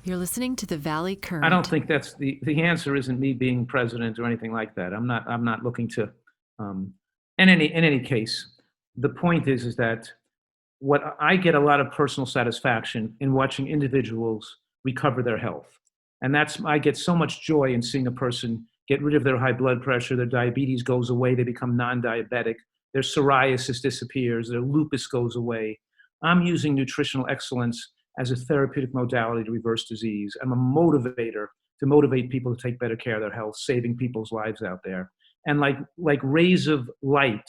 You're listening to the Valley Current. I don't think that's the answer. Isn't me being president or anything like that. I'm not looking to. In any case, the point is that what I get a lot of personal satisfaction in watching individuals recover their health, and I get so much joy in seeing a person get rid of their high blood pressure, their diabetes goes away, they become non-diabetic, their psoriasis disappears, their lupus goes away. I'm using nutritional excellence as a therapeutic modality to reverse disease. I'm a motivator to motivate people to take better care of their health, saving people's lives out there. And like rays of light,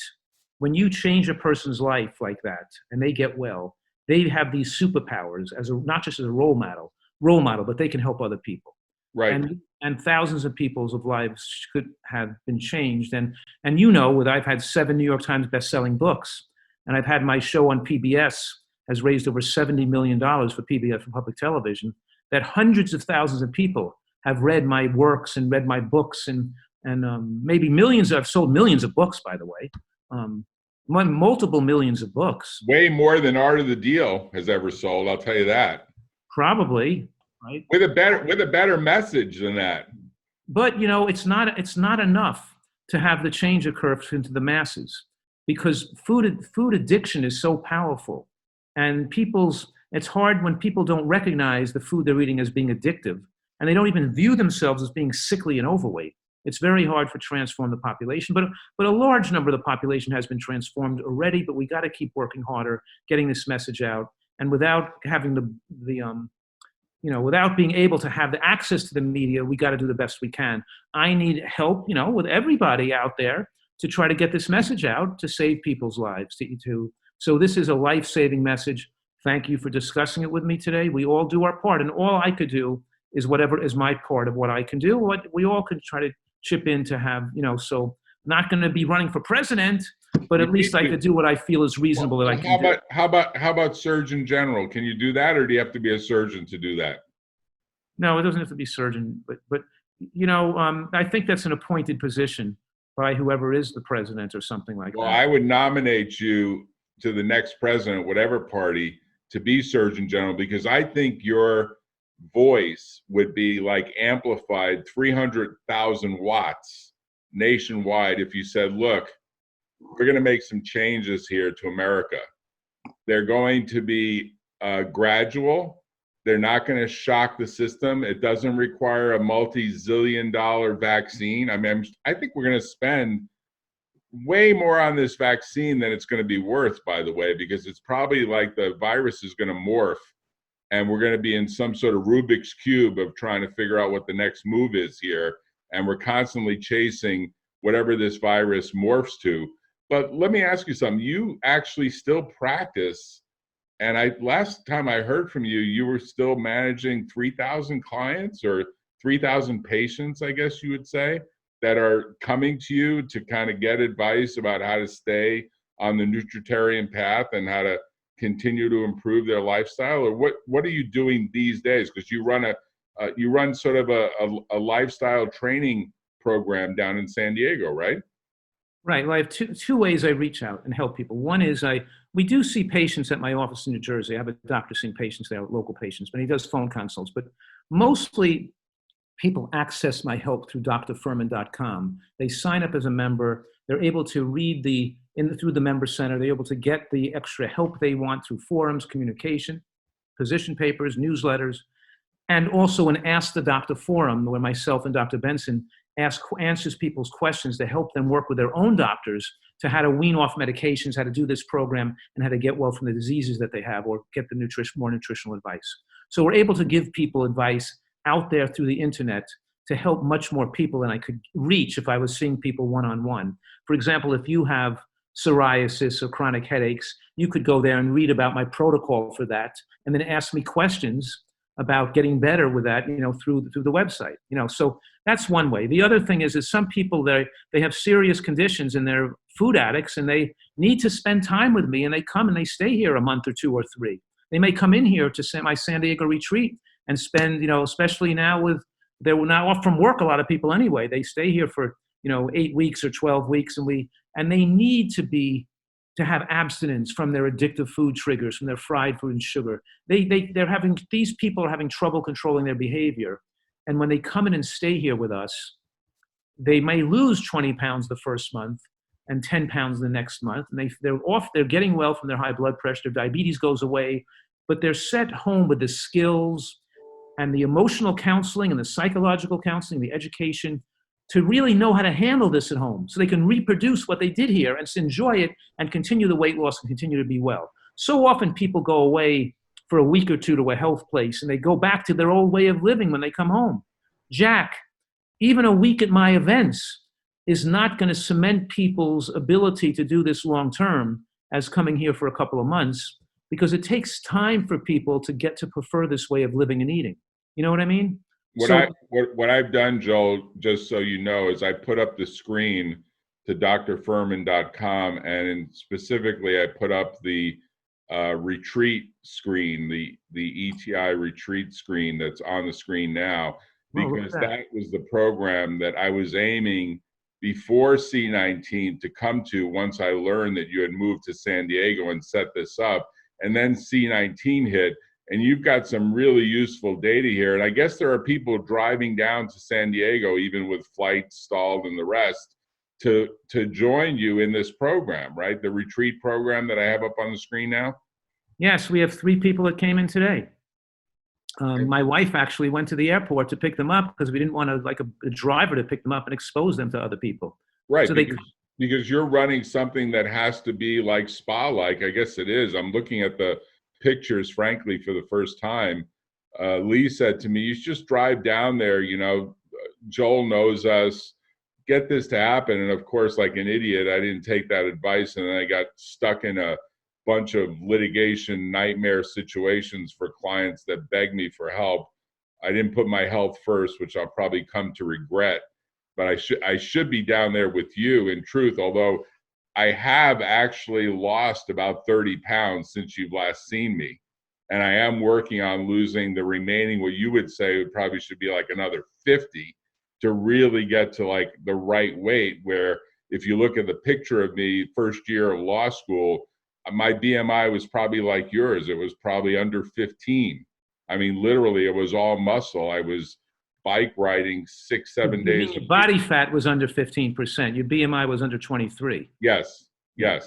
when you change a person's life like that and they get well, they have these superpowers not just as a role model, but they can help other people. Right. And thousands of people's lives could have been changed. And I've had 7 New York Times best-selling books, and I've had my show on PBS has raised over $70 million for PBS, for public television, that hundreds of thousands of people have read my works and read my books, and maybe millions. I've sold millions of books, by the way, multiple millions of books. Way more than Art of the Deal has ever sold, I'll tell you that. Probably, right? With a better message than that. But it's not enough to have the change occur into the masses, because food addiction is so powerful. And it's hard when people don't recognize the food they're eating as being addictive, and they don't even view themselves as being sickly and overweight. It's very hard to transform the population, but a large number of the population has been transformed already, but we got to keep working harder, getting this message out. And without having without being able to have the access to the media, we got to do the best we can. I need help, with everybody out there to try to get this message out, to save people's lives, so this is a life-saving message. Thank you for discussing it with me today. We all do our part, and all I could do is whatever is my part of what I can do. What we all can try to chip in to have, so not going to be running for president, but at least I could do what I feel is reasonable that I can do. How about Surgeon General? Can you do that, or do you have to be a surgeon to do that? No, it doesn't have to be surgeon, but I think that's an appointed position by whoever is the president or something like that. Well, I would nominate you to the next president, whatever party, to be Surgeon General, because I think your voice would be like amplified 300,000 watts nationwide if you said, look, we're going to make some changes here to America. They're going to be gradual. They're not going to shock the system. It doesn't require a multi-zillion-dollar vaccine. I think we're going to spend way more on this vaccine than it's going to be worth, by the way, because it's probably like the virus is going to morph, and we're going to be in some sort of Rubik's Cube of trying to figure out what the next move is here. And we're constantly chasing whatever this virus morphs to. But let me ask you something. You actually still practice. And last time I heard from you, you were still managing 3,000 clients or 3,000 patients, I guess you would say, that are coming to you to kind of get advice about how to stay on the nutritarian path and how to continue to improve their lifestyle? Or what are you doing these days? Because you run sort of a lifestyle training program down in San Diego, right? Right. Well, I have two ways I reach out and help people. One is we do see patients at my office in New Jersey. I have a doctor seeing patients there, local patients, but he does phone consults. But mostly people access my help through drfuhrman.com. They sign up as a member. They're able to read through the member center. They're able to get the extra help they want through forums, communication, position papers, and also an Ask the Doctor forum where myself and Dr. Benson answers people's questions to help them work with their own doctors to how to wean off medications, how to do this program, and how to get well from the diseases that they have or get the more nutritional advice. So we're able to give people advice out there through the internet to help much more people than I could reach if I was seeing people one-on-one. For example, if you have psoriasis or chronic headaches, you could go there and read about my protocol for that and then ask me questions about getting better with that, through the website. So that's one way. The other thing is some people, they have serious conditions and they're food addicts and they need to spend time with me, and they come and they stay here a month or 2 or 3. They may come in here to my San Diego retreat and spend, especially now they're now off from work, a lot of people anyway. They stay here for, 8 weeks or 12 weeks, and they need to be to have abstinence from their addictive food triggers, from their fried food and sugar. These people are having trouble controlling their behavior. And when they come in and stay here with us, they may lose 20 pounds the first month and 10 pounds the next month. And they're getting well from their high blood pressure, their diabetes goes away, but they're sent home with the skills and the emotional counseling and the psychological counseling, the education to really know how to handle this at home so they can reproduce what they did here and enjoy it and continue the weight loss and continue to be well. So often people go away for a week or two to a health place and they go back to their old way of living when they come home. Jack, even a week at my events is not going to cement people's ability to do this long term as coming here for a couple of months, because it takes time for people to get to prefer this way of living and eating. You know what I mean? What I've done, Joel, just so you know, is I put up the screen to drfuhrman.com, and specifically I put up the retreat screen, the ETI retreat screen that's on the screen now, because that was the program that I was aiming before C19 to come to once I learned that you had moved to San Diego and set this up. And then C19 hit, and you've got some really useful data here. And I guess there are people driving down to San Diego, even with flights stalled and the rest, to join you in this program, right? The retreat program that I have up on the screen now? Yes, we have 3 people that came in today. My wife actually went to the airport to pick them up because we didn't want a driver to pick them up and expose them to other people. Right, so because you're running something that has to be like spa-like. I guess it is. I'm looking at the pictures, frankly, for the first time. Lee said to me, you should just drive down there, Joel knows us, get this to happen. And of course, like an idiot, I didn't take that advice, and then I got stuck in a bunch of litigation nightmare situations for clients that begged me for help. I didn't put my health first, which I'll probably come to regret, but I should be down there with you in truth, although I have actually lost about 30 pounds since you've last seen me. And I am working on losing the remaining, what you would say would probably should be like another 50 to really get to like the right weight, where if you look at the picture of me first year of law school, my BMI was probably like yours. It was probably under 15. I mean, literally, it was all muscle. I was bike riding 6-7 days. Your body fat was under 15%. Your BMI was under 23. Yes. Yeah,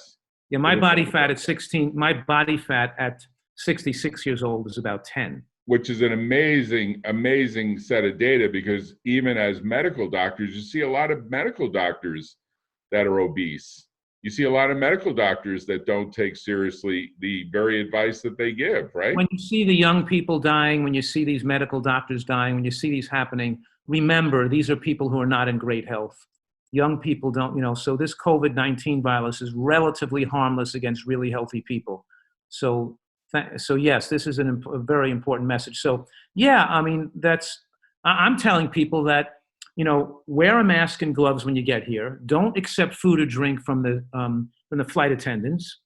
my body fat at 16. My body fat at 66 years old is about 10. Which is an amazing set of data, because even as medical doctors, you see a lot of medical doctors that are obese. You see a lot of medical doctors that don't take seriously the very advice that they give, right? When you see the young people dying, when you see these medical doctors dying, when you see these happening, remember, these are people who are not in great health. Young people don't, so this COVID-19 virus is relatively harmless against really healthy people. So yes, this is a very important message. So yeah, I mean, I'm telling people that, wear a mask and gloves when you get here. Don't accept food or drink from the flight attendants.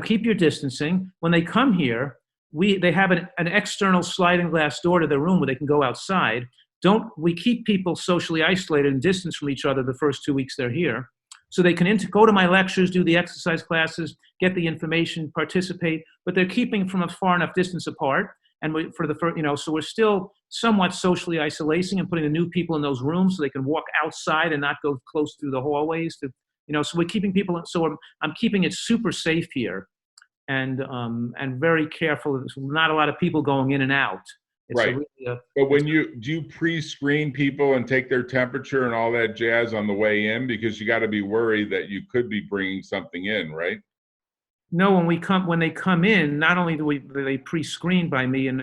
Keep your distancing. When they come here, they have an external sliding glass door to their room where they can go outside. We keep people socially isolated and distanced from each other the first 2 weeks they're here, so they can go to my lectures, do the exercise classes, get the information, participate, but they're keeping from a far enough distance apart. And so we're still somewhat socially isolating and putting the new people in those rooms so they can walk outside and not go close through the hallways. So we're keeping people. So I'm keeping it super safe here, and very careful. There's not a lot of people going in and out. It's right. But do you pre-screen people and take their temperature and all that jazz on the way in, because you got to be worried that you could be bringing something in, right? No, when they come in, not only do they pre-screen by me and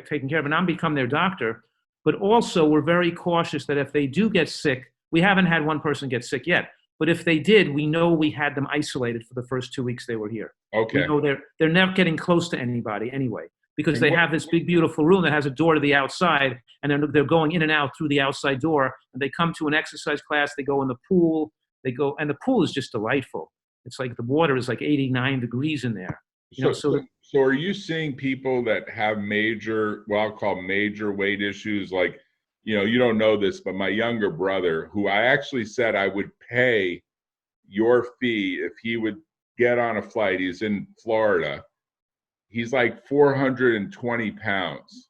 taken care of, and I'm become their doctor, but also we're very cautious that if they do get sick, we haven't had one person get sick yet, but if they did, we know we had them isolated for the first 2 weeks they were here. Okay. We know they're never getting close to anybody anyway, because they have this big, beautiful room that has a door to the outside, and they're going in and out through the outside door, and they come to an exercise class, they go in the pool, and the pool is just delightful. It's like the water is like 89 degrees in there. So are you seeing people that have what I'll call major weight issues? Like, you don't know this, but my younger brother, who I actually said I would pay your fee if he would get on a flight. He's in Florida. He's like 420 pounds.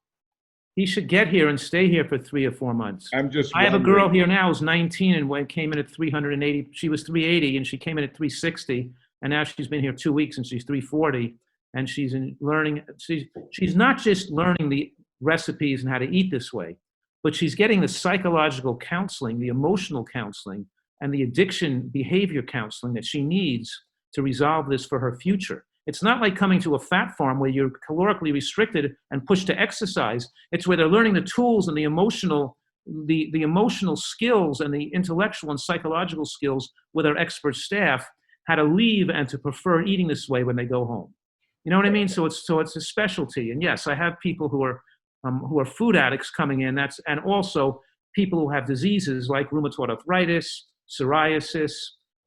He should get here and stay here for 3 or 4 months. I have a girl here now who's 19 and came in at 380. She was 380 and she came in at 360. And now she's been here 2 weeks and she's 340. And she's learning. She's not just learning the recipes and how to eat this way, but she's getting the psychological counseling, the emotional counseling, and the addiction behavior counseling that she needs to resolve this for her future. It's not like coming to a fat farm where you're calorically restricted and pushed to exercise. It's where they're learning the tools and the emotional skills and the intellectual and psychological skills with our expert staff, how to leave and to prefer eating this way when they go home. You know what I mean? So it's a specialty. And yes, I have people who are food addicts coming in. And also people who have diseases like rheumatoid arthritis, psoriasis,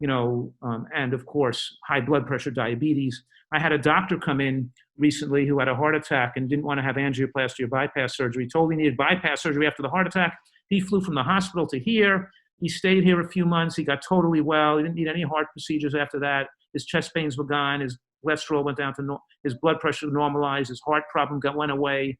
and of course, high blood pressure, diabetes. I had a doctor come in recently who had a heart attack and didn't want to have angioplasty or bypass surgery. Told he needed bypass surgery after the heart attack. He flew from the hospital to here. He stayed here a few months. He got totally well. He didn't need any heart procedures after that. His chest pains were gone. His cholesterol went down to his blood pressure normalized. His heart problem went away.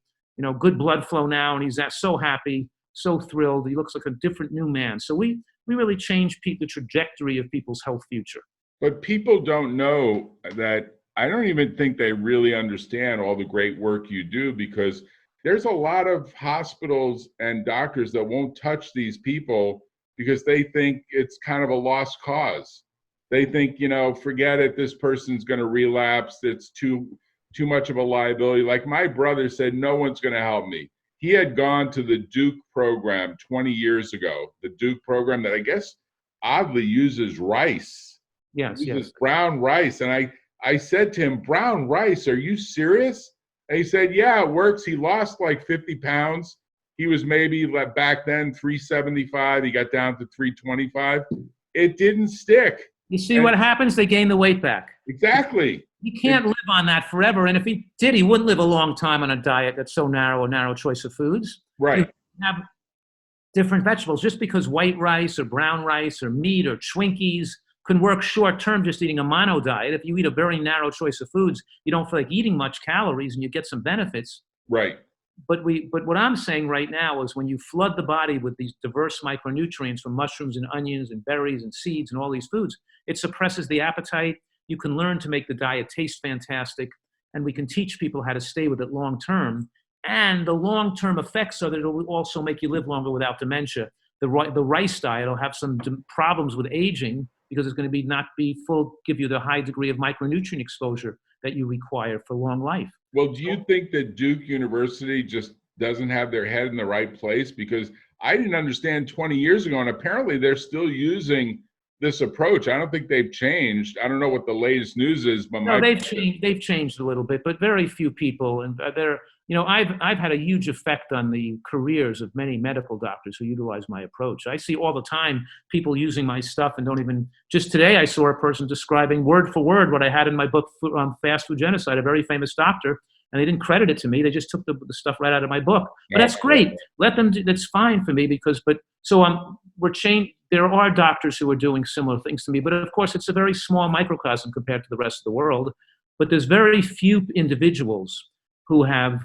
Good blood flow now, and he's so happy, so thrilled. He looks like a different new man. So we really change the trajectory of people's health future. But people don't know that. I don't even think they really understand all the great work you do, because there's a lot of hospitals and doctors that won't touch these people because they think it's kind of a lost cause. They think, forget it, this person's going to relapse. It's too much of a liability. Like my brother said, no one's going to help me. He had gone to the Duke program 20 years ago, the Duke program that I guess oddly uses rice. Yes. Brown rice. And I said to him, brown rice, are you serious? And he said, yeah, it works. He lost like 50 pounds. He was maybe back then 375. He got down to 325. It didn't stick. You see what happens? They gain the weight back. Exactly. He can't live on that forever. And if he did, he wouldn't live a long time on a diet that's so narrow, a narrow choice of foods. Right. You have different vegetables. Just because white rice or brown rice or meat or Twinkies can work short term just eating a mono diet. If you eat a very narrow choice of foods, you don't feel like eating much calories and you get some benefits. Right. But what I'm saying right now is when you flood the body with these diverse micronutrients from mushrooms and onions and berries and seeds and all these foods, it suppresses the appetite. You can learn to make the diet taste fantastic, and we can teach people how to stay with it long term. And the long term effects are that it will also make you live longer without dementia. The rice diet will have some problems with aging because it's going to give you the high degree of micronutrient exposure that you require for long life. Well, do you think that Duke University just doesn't have their head in the right place? Because I didn't understand 20 years ago, and apparently they're still using this approach. I don't think they've changed. I don't know what the latest news is, but they've changed a little bit, but very few people. And I've had a huge effect on the careers of many medical doctors who utilize my approach. I see all the time people using my stuff and don't even. Just today, I saw a person describing word for word what I had in my book, Fast Food Genocide, a very famous doctor, and they didn't credit it to me. They just took the stuff right out of my book. But that's great. Let them. That's fine for me we're changing. There are doctors who are doing similar things to me, but of course, it's a very small microcosm compared to the rest of the world. But there's very few individuals who have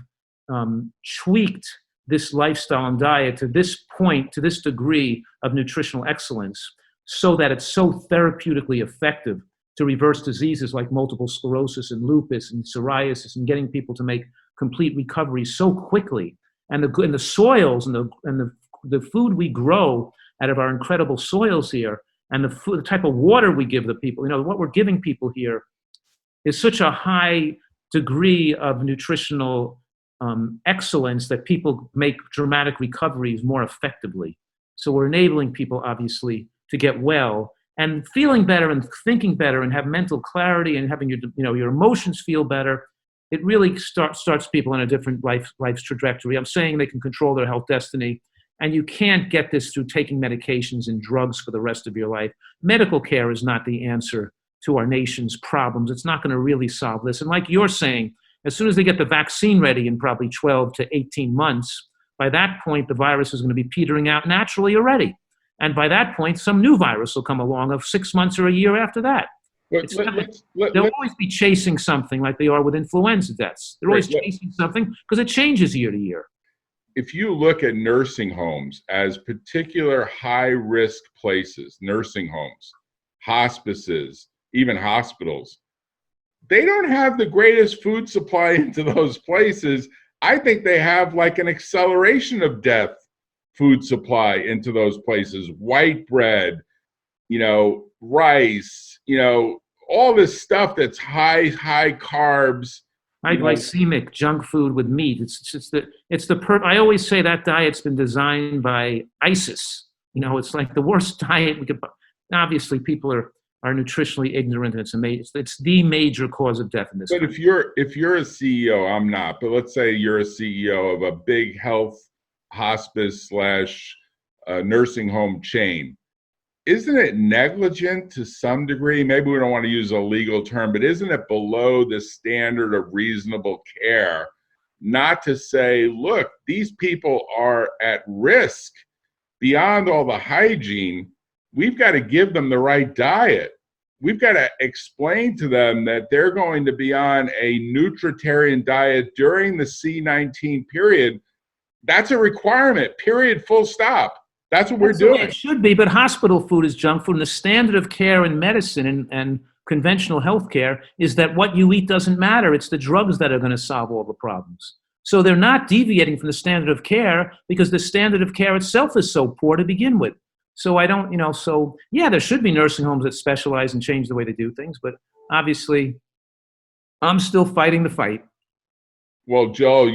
tweaked this lifestyle and diet to this point, to this degree of nutritional excellence, so that it's so therapeutically effective to reverse diseases like multiple sclerosis and lupus and psoriasis, and getting people to make complete recovery so quickly. And the soils and the food we grow out of our incredible soils here, and the type of water we give the people, what we're giving people here is such a high degree of nutritional excellence that people make dramatic recoveries more effectively. So we're enabling people, obviously, to get well and feeling better and thinking better and have mental clarity and having your emotions feel better. It really starts people on a different life's trajectory. I'm saying they can control their health destiny. And you can't get this through taking medications and drugs for the rest of your life. Medical care is not the answer to our nation's problems. It's not going to really solve this. And like you're saying, as soon as they get the vaccine ready in probably 12 to 18 months, by that point, the virus is going to be petering out naturally already. And by that point, some new virus will come along of 6 months or a year after that. But They'll always be chasing something like they are with influenza deaths. They're always chasing something because it changes year to year. If you look at nursing homes as particular high-risk places, nursing homes, hospices, even hospitals, they don't have the greatest food supply into those places. I think they have like an acceleration of death food supply into those places. White bread, rice, all this stuff that's high carbs. High glycemic junk food with meat. I always say that diet's been designed by ISIS. It's like the worst diet we could. Obviously, people are nutritionally ignorant, and it's the major cause of death in this country. But if you're a CEO, I'm not, but let's say you're a CEO of a big health hospice / nursing home chain, isn't it negligent to some degree? Maybe we don't want to use a legal term, but isn't it below the standard of reasonable care not to say, look, these people are at risk beyond all the hygiene? We've got to give them the right diet. We've got to explain to them that they're going to be on a nutritarian diet during the C19 period. That's a requirement, period, full stop. That's what we're doing. It should be, but hospital food is junk food. And the standard of care in medicine and conventional health care is that what you eat doesn't matter. It's the drugs that are going to solve all the problems. So they're not deviating from the standard of care because the standard of care itself is so poor to begin with. So there should be nursing homes that specialize and change the way they do things. But obviously, I'm still fighting the fight. Well, Joe,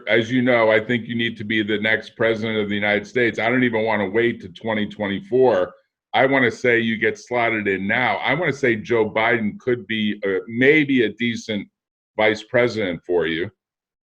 as you know, I think you need to be the next president of the United States. I don't even want to wait to 2024. I want to say you get slotted in now. I want to say Joe Biden could be maybe a decent vice president for you,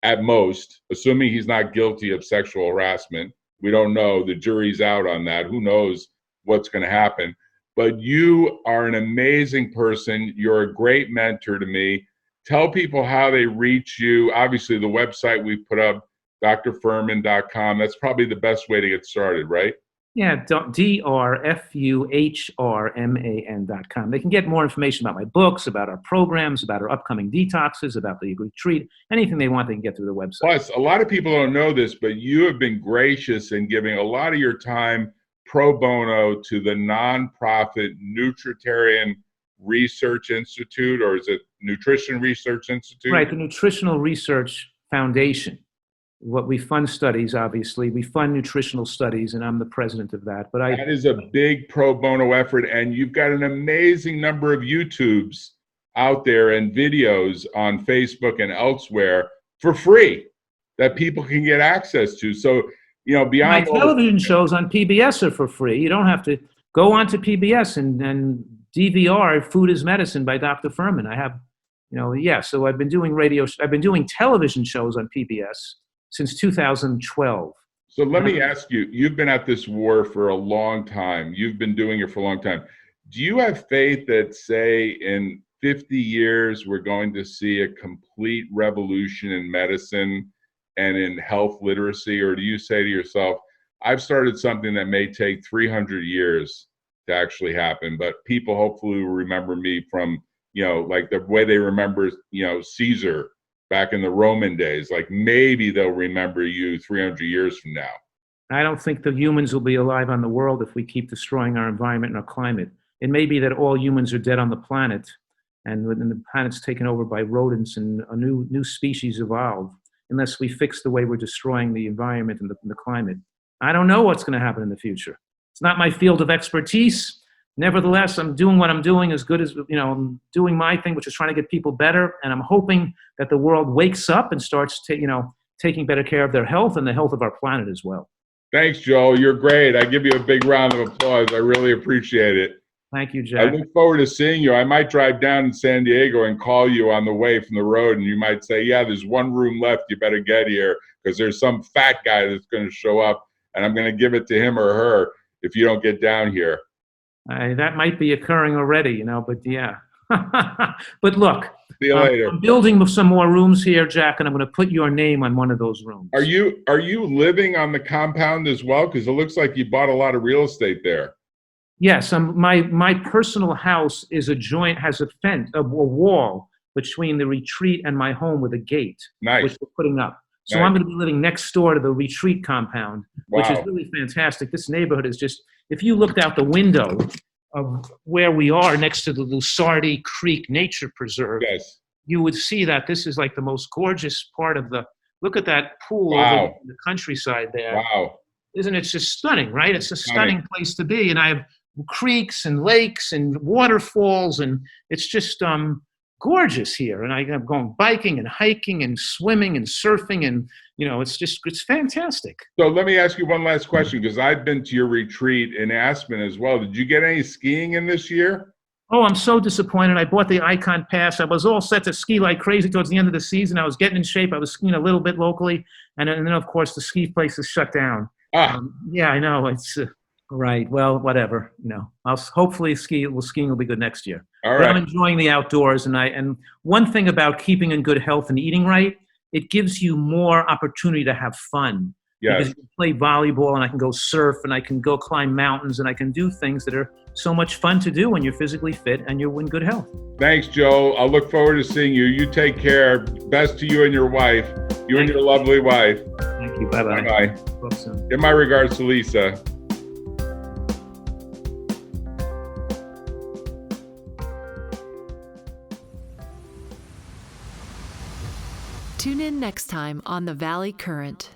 at most, assuming he's not guilty of sexual harassment. We don't know. The jury's out on that. Who knows what's going to happen? But you are an amazing person. You're a great mentor to me. Tell people how they reach you. Obviously, the website we put up, drfuhrman.com. That's probably the best way to get started, right? Yeah, drfuhrman.com. They can get more information about my books, about our programs, about our upcoming detoxes, about the retreat, anything they want, they can get through the website. Plus, a lot of people don't know this, but you have been gracious in giving a lot of your time pro bono to the nonprofit Nutritarian Research Institute, or is it Nutrition Research Institute? Right, the Nutritional Research Foundation. What we fund studies, obviously. We fund nutritional studies, and I'm the president of that. But that is a big pro bono effort, and you've got an amazing number of YouTubes out there and videos on Facebook and elsewhere for free that people can get access to. So, beyond my television shows on PBS are for free. You don't have to go onto PBS and DVR Food is Medicine by Dr. Fuhrman. I have, so I've been doing television shows on PBS since 2012. So let me ask you, you've been at this war for a long time. You've been doing it for a long time. Do you have faith that, say, in 50 years, we're going to see a complete revolution in medicine and in health literacy? Or do you say to yourself, I've started something that may take 300 years to actually happen, but people hopefully will remember me from, like the way they remember, Caesar back in the Roman days. Like maybe they'll remember you 300 years from now. I don't think the humans will be alive on the world if we keep destroying our environment and our climate. It may be that all humans are dead on the planet, and when the planet's taken over by rodents and a new species evolve, unless we fix the way we're destroying the environment and the climate. I don't know what's going to happen in the future. It's not my field of expertise. Nevertheless, I'm doing what I'm doing as good as, I'm doing my thing, which is trying to get people better. And I'm hoping that the world wakes up and starts taking better care of their health and the health of our planet as well. Thanks, Joel. You're great. I give you a big round of applause. I really appreciate it. Thank you, Jack. I look forward to seeing you. I might drive down in San Diego and call you on the way from the road, and you might say, yeah, there's one room left. You better get here because there's some fat guy that's going to show up, and I'm going to give it to him or her if you don't get down here. That might be occurring already, but yeah. But look, see you later. I'm building some more rooms here, Jack, and I'm going to put your name on one of those rooms. Are you living on the compound as well? Because it looks like you bought a lot of real estate there. Yes, my personal house is has a fence, a wall between the retreat and my home with a gate, Nice. which we're putting up. So Nice. I'm going to be living next door to the retreat compound, which is Wow. really fantastic. This neighborhood is just, if you looked out the window of where we are next to the Lusardi Creek Nature Preserve, Yes. you would see that this is like the most gorgeous part of look at that pool Wow. over in the countryside there. Wow. Isn't it just stunning, right? It's a Stunning. stunning place to be. And I have creeks and lakes and waterfalls, and it's just gorgeous here. And I'm going biking and hiking and swimming and surfing, and it's fantastic. So let me ask you one last question, because I've been to your retreat in Aspen as well. Did you get any skiing in this year? Oh, I'm so disappointed. I bought the Icon Pass. I was all set to ski like crazy towards the end of the season. I was getting in shape. I was skiing a little bit locally, and then of course the ski place is shut down. Yeah, I know. It's right. Well, whatever. I'll hopefully skiing will be good next year. All But right. I'm enjoying the outdoors, and one thing about keeping in good health and eating right, it gives you more opportunity to have fun. Yes. Because you can play volleyball, and I can go surf, and I can go climb mountains, and I can do things that are so much fun to do when you're physically fit and you're in good health. Thanks, Joe. I'll look forward to seeing you. You take care. Best to you and your wife. You and your lovely wife. Thank you. Bye-bye. Bye-bye. Talk soon. Give my regards to Lisa. Tune in next time on The Valley Current.